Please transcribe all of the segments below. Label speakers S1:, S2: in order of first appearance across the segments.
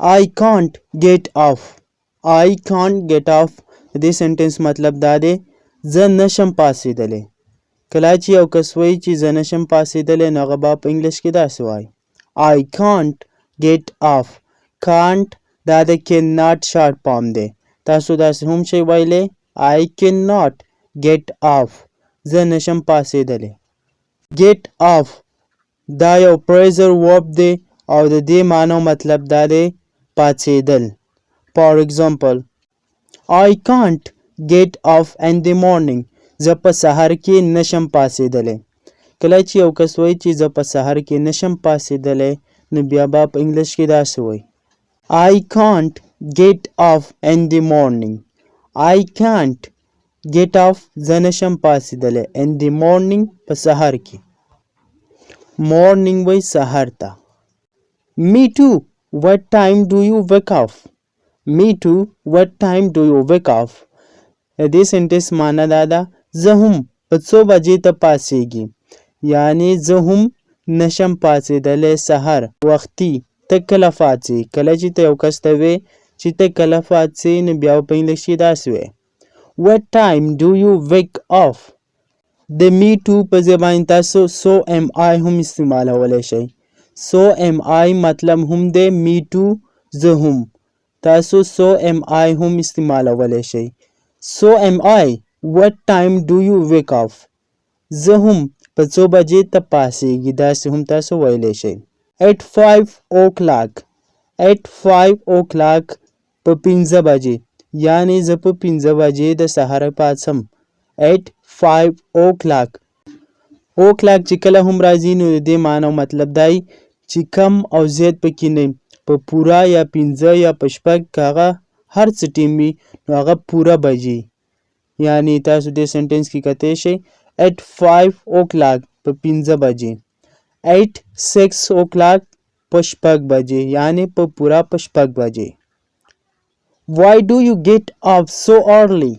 S1: I can't get off. I can't get off د دې سنټنس مطلب دا دی زه نشم پاسېدلی. کله چې یو کس وایي چې زه نشم پاسېدلی نو هغه به په انګلیش کې داسې وایي I can't get off. can't دا د cannot شارټ فارم دی. تاسو داسې هم شئ ویلی I cannot get off. زه نشم پاسېدلی. get off دا یو پریزر ورب دی او د دې معنی او مطلب دا دی پاڅېدل. For example, I can't get off in the morning. زه په سحر کې نشم پاسېدلی. کله چې یو کس وایي چې زه په سحر کې نشم پاسېدلی نو بیا به په انګلیش کې داسې وایي I can't get off in the morning. I can't get off زه نشم پاسېدلی in the morning په سحر کې. morning وایي سحر ته. Me too. What time do you wake up? Me too. What time do you wake up? د دې سنټنس معنی دا ده زه هم په څو بجې ته پاڅېږي. یعنی زه هم نشم پاڅېدلی سحر وختي. ته کله پاڅې؟ کله چې ته یو کس ته وې چې ته کله پاڅې نو بیا په انګلیش کې داسې وایې What time do you wake up? د me too په ځای باندې تاسو so am I هم استعمالولی شئ. so am I مطلب هم دی me too زه هم. تاسو so am I هم استعمالولی شئ. so am I. What time do you wake up? زه هم په څو بجې ته پاڅېږي داسې هم تاسو ویلی شئ. at 5 o'clock. at 5 o'clock په 5 بجې یعنی زه په 5 بجې د سهاره پاڅم. at 5 o'clock. o'clock چې کله هم راځي نو د دې معنی او مطلب دی چې کم او زیات پکې نه په پوره یا 15 یا په 6 هغه هر څه ټیم وي نو هغه پوره بجې. یعنی تاسو دې سنټنس کې کتلی شئ at 5 o'clock په 15 بجې. at 6 o'clock په 6 بجې یعنی په پوره په 6 بجې. Why do you get up so early?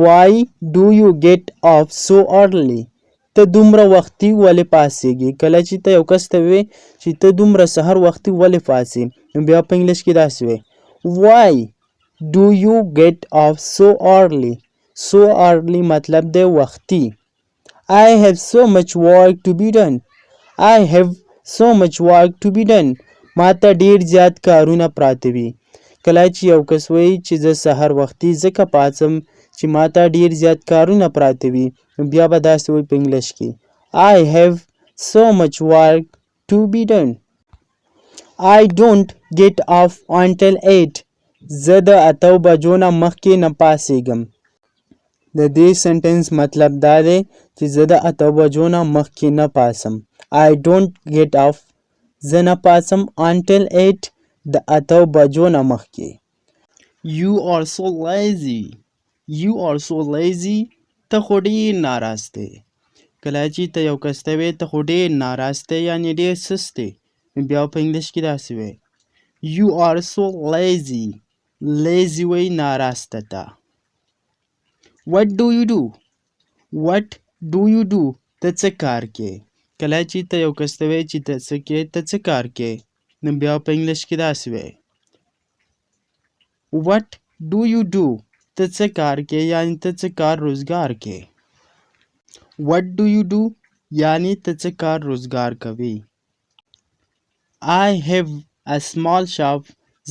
S1: Why do you get up so early? ته دومره وختي ولې پاڅېږي؟ کله چې ته یو کس ته وې چې ته دومره سحر وختي ولې پاڅې نو بیا په انګلیش کې داسې وایي Why do you get up so early? so early مطلب دی وختي. I have so much work to be done. I have so much work to be done. ما ته ډېر زیات کارونه پراته وي. کله چې یو کس وایي چې زه سحر وختي ځکه پاڅم چې ما ته ډېر زیات کارونه پراته وي نو بیا به داسې وایي په انګلیش کې I have so much work to be done. I don't get off until 8. زه د 8 بجو نه مخکې نه پاڅېږم. د دې سنټنس مطلب دا دی چې زه د 8 بجو نه مخکې نه پاڅم. I don't get off زه نه پاڅم until 8 د 8 بجو نه مخکې. You are so lazy. You are so lazy. ته خو ډېر ناراض دی. کله چې ته یو کس ته وایې ته خو ډېر ناراض دی یعنې ډېر سست دی نو بیا په انګلیش کې داسې وایي You are so lazy. lazy وایي ناراسته ته. What do you do? What do you do? ته څه کار کوې؟ کله چې ته یو کس ته وایې چې ته څه کوې ته څه کار کوې نو بیا په انګلیش کې داسې وایي What do you do? ته څه کار کوې یعنې ته څه کار روزګار کوې. What do you do? یعنې ته څه کار روزګار کوې. I have a small shop.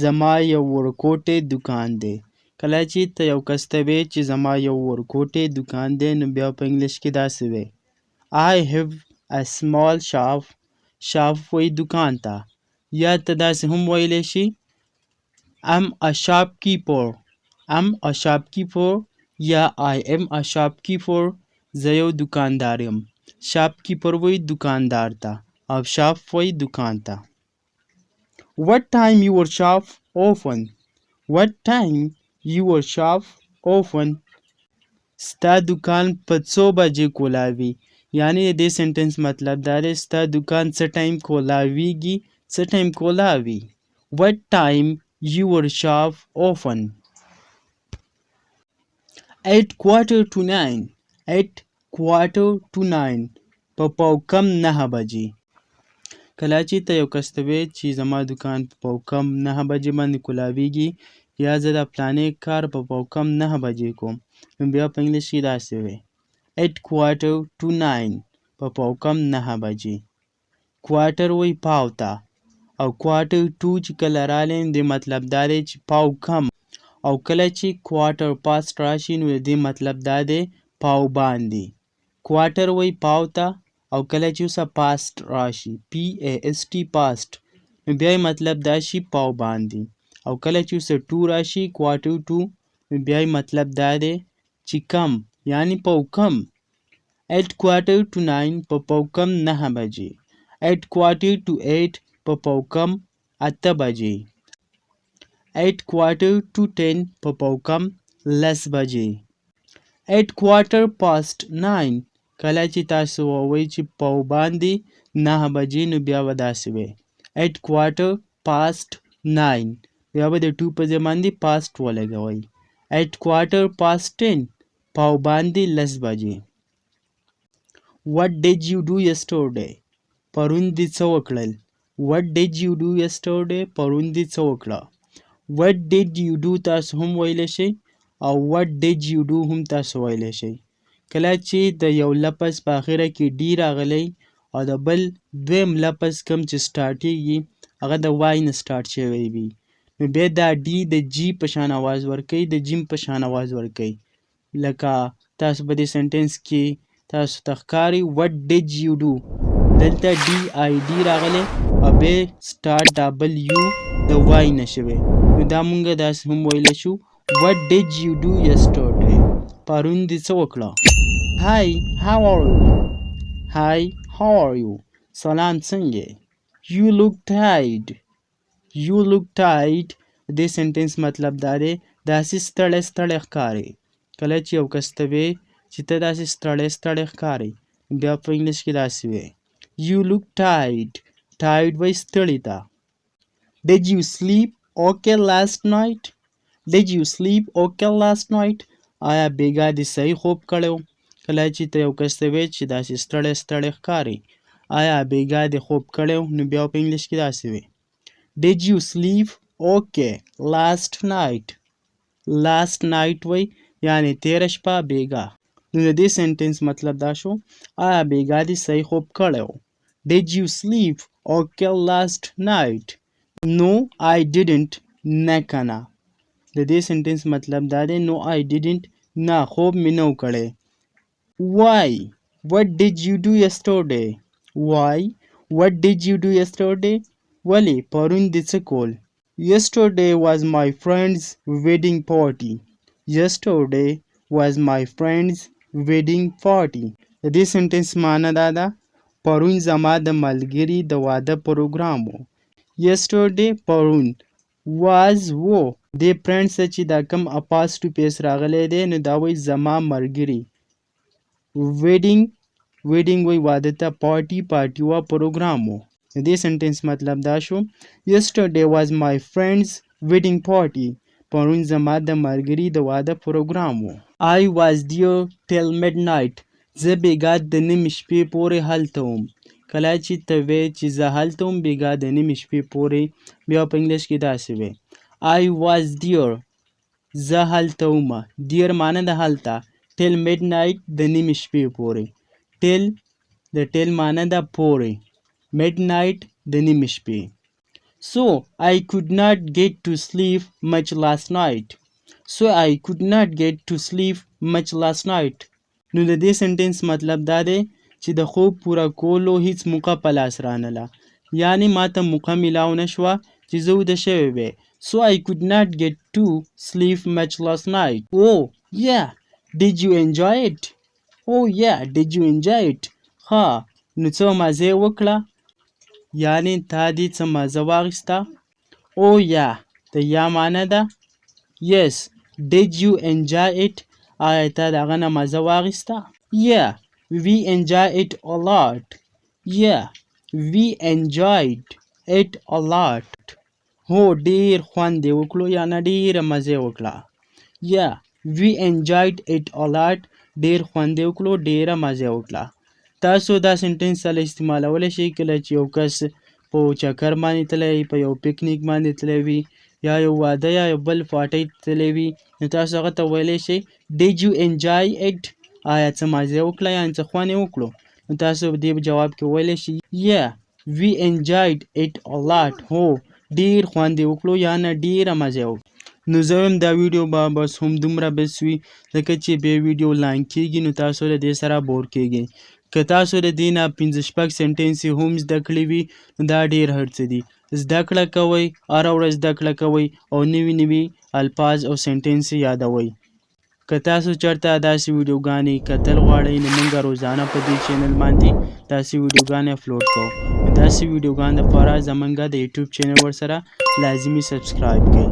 S1: زما یو ورکوټی دکان دی. کله چې ته یو کس ته وایې چې زما یو ورکوټی دکان دی نو بیا په انګلیش کې داسې وایي I have a small shop. shop وایي دکان ته. یا ته داسې هم ویلی شي I'm a shopkeeper. I'm a shopkeeper یا I am a shopkeeper. زه یو دکاندار یم. shopkeeper وایي دکاندار ته او shop وایي دکان ته. What time your shop open? What time your shop open? ستا دکان په څو بجې کولاوي؟ یعنی د دې سنټنس مطلب دا دی ستا دکان څه ټایم کولاویږي څه ټایم کولاوي. What time your shop open? 8:45. 8:45 په پاو کم 9 بجې. کله چې ته یو کس ته وایې چې زما دکان په کم 9 بجې باندې کولاویږي یا زه د فلانې کار په کم 9 بجې کوم نو بیا په انګلیش کې داسې وایي 8:45 په کم 9 بجې. کوارټر وایي پاو ته او کوارټر ټو چې کله رالی نو دې مطلب دا دی چې پاو کم او کله چې کوارټر پاست راشي نو د دې مطلب دا دی پاو باندې. کوارټر وایي پاو ته او کله چې اوسه پاست راشي PAST پاست نو بیا یې مطلب دا شي پاو باندې او کله چې اوسه ټو راشي کوارټر ټو نو بیا یې مطلب دا دی چې کم یعنی پاو کم. 8:45 په کم 9 بجې. 8:45 په کم 8 بجې. 8:10 په کم 10 بجې. 8:15 کله چې تاسو ووایئ چې پاو باندې 9 بجې نو بیا به داسې وایئ 8:15 بیا به د ټو په ځای باندې پاست ولګوئ. 8:10 پاو باندې 10 بجې. What did you do yesterday? پرون دې څه وکړل؟ What did you do yesterday? پرون دې څه وکړه؟ What did you do تاسو هم ویلی شئ او what did you do هم تاسو ویلی شئ. کله چې د یو لفظ په اخره کې ډي راغلی او د بل دویم لفظ کوم چې سټارټیږي هغه د وای نه سټارټ شوی وي نو بیا دا ډي د جي په شان اواز ورکوي د جیم په شان اواز ورکوي. لکه تاسو په دې سنټنس کې تاسو ته ښکاري what did you do دلته DID راغلی او بیا سټارټ دا بل یو د وای نه شوی نو دا مونږ داسې هم ویلی شو what did you do yesterday پرون دې څه وکړه. Hi, how are you? Hi, how are you? سلام څنګه؟ You look tired. You look tired دې سنټنس مطلب دا دی داسې ستړی ستړی ښکاري. کله چې یو کس ته وایې چې ته داسې ستړی ستړی ښکاري بیا په انګلیش کې داسې وایې You look tired. Tired وایي ستړي ته. Did you sleep okay last night? Did you sleep okay last night? آیا بیګا دې صحیح خوب کړی و؟ کله چې ته یو کس ته وایې چې داسې ستړی ستړی ښکاري آیا بیګا دې خوب کړی و نو بیا په انګلیش کې داسې وایي Did you sleep okay last night? Last night وایي یعنی تېره شپه بیګا نو د دې سنټنس مطلب دا شو آیا بیګا دې صحیح خوب کړی و. Did you sleep okay last night? No, I didn't. نه کنه د دې سنټنس مطلب دا دی No, I didn't. نه خوب مې نه و کړی. Why? What did you do yesterday? Why? What did you do yesterday? ولې پرون دې څه کول؟ Yesterday was my friend's wedding party. Yesterday was my friend's wedding party. د دې سنټنس معنی دا ده پرون زما د ملګري د واده پروګرام و. Yesterday پرون was و دې فرینډ څه چې دا کوم اپاسټروفیس راغلی دی نو دا وایي زما ملګري. ویډینګ ویډینګ وایي واده ته پارټي وه پروګرام و. د دې سنټنس مطلب دا شو Yesterday was my friend's wedding party. پرون زما د ملګري د واده پروګرام و. I was there till midnight. زه بیګا د نیمې شپې پورې هلته وم. کله چې ته وایې چې زه هلته وم بیګا د نیمې شپې پورې بیا په انګلیش کې داسې وایې I was there. زه هلته ومه. There معنی د هلته. till midnight د نیمې شپې پورې. till د till معنی د پورې. midnight د نیمې شپې. So I could not get to sleep much last night. So I could not get to sleep much last night. نو د دې سنټنس مطلب دا دی چې د خوب پوره کولو هیڅ موقع په لاس رانله یعنی ما ته موقع میلاو نه شوه چې زه ویده شوی وی. So I could not get to sleep much last night. Oh yeah, did you enjoy it? Oh yeah, did you enjoy it? ها نو څه مزه وکړه یعنی تا دې څه مزه واخیسته. Oh yeah د یا معنی ده Yes. Did you enjoy it? آیا تا د هغه نه مزه واخیسته؟ Yeah, we enjoy it a lot. Yeah, we enjoyed it a lot. هو ډیر خوند یې وکړو یا نه ډیره مزه وکړه. Yeah, we enjoyed it a lot. ډیر خوند یې وکړو ډیره مزه وکړه. تاسو دا سنټنس سره استعمالولی شئ کله چې یو کس په چکر باندې تللی په یو پکنیک باندې تللی وي یا یو واده یا یو بل پارټۍ تللی وي نو تاسو هغه ته ویلی شئ Did you enjoy it؟ آیا څه مزه وکړه یا څه خوند یې وکړو نو تاسو دې جواب کې ویلی شئ Yeah we enjoyed it a lot هو ډېر خوند یې وکړو یا نه ډېره مزه یې وکړه نو زه وایم دا ویډیو به بس همدومره بس وي ځکه چې بیا ویډیو لانګ کېږي نو تاسو له دې سره بور کېږئ که تاسو د دې نه 5-6 سنټنسې هم زده کړي وي نو دا ډېر هر څه دي زده کړه کوئ هره ورځ زده کړه کوئ او نوي الفاظ او سنټنسې یادوئ که تاسو چېرته داسې ویډیوګانې کتل غواړئ نو موږ روزانه په دې چینل باندې داسې ویډیوګانې اپلوډ کوو نو داسې ویډیوګانو دپاره زموږ د یوټیوب چینل ورسره لازمي سبسکرایب کړئ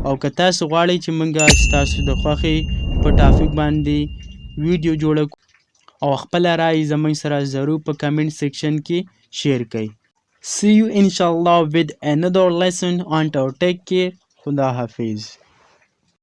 S1: او که تاسو غواړئ چې موږ ستاسو د خوښې په ټاپک باندې ویډیو جوړه کړو او خپله رایې زموږ سره ضرور په کمنټ سیکشن کې شیر کړئ See you inshallah with another lesson. Until take care. Khuda Hafiz.